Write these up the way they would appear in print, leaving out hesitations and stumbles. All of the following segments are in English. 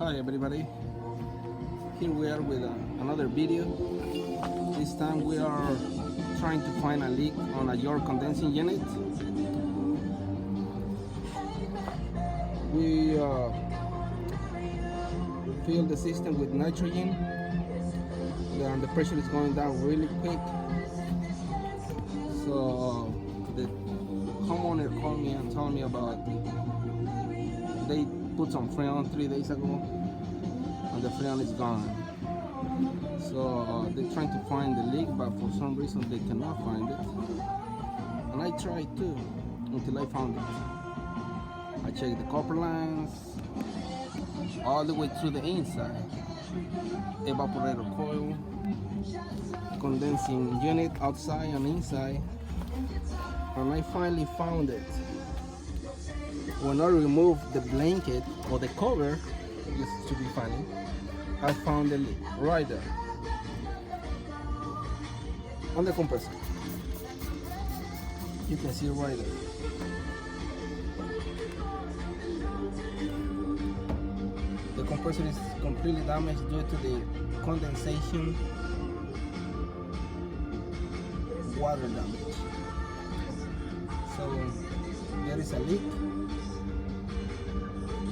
Hi everybody, here we are with another video. This time we are trying to find a leak on a your condensing unit. We fill the system with nitrogen and the pressure is going down really quick. So the homeowner called me and told me about they put some Freon 3 days ago and the Freon is gone. So they're trying to find the leak, but for some reason they cannot find it. And I tried too until I found it. I checked the copper lines all the way through the inside, evaporator coil, condensing unit outside and inside, and I finally found it. When I removed the blanket or the cover, just to be funny, I found the leak right there on the compressor. You can see it right there. The compressor is completely damaged due to the condensation water damage. So there is a leak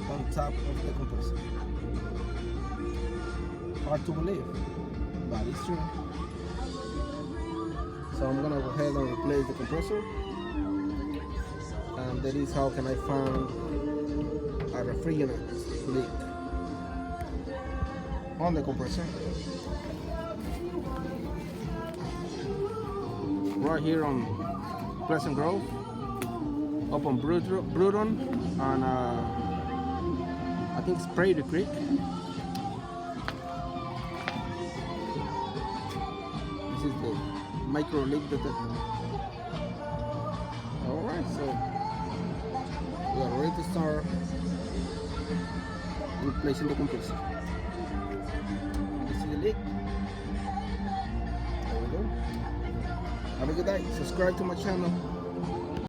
on top of the compressor. Hard to believe, but it's true. So I'm gonna go ahead and replace the compressor, and that is how can I find a refrigerant leak on the compressor. Right here on Pleasant Grove, up on Bruton, and I think Sprayed Creek. This is the micro leak detector. Alright, so we are ready to start replacing the compressor. You see the leak? There we go. Have a good day. Subscribe to my channel.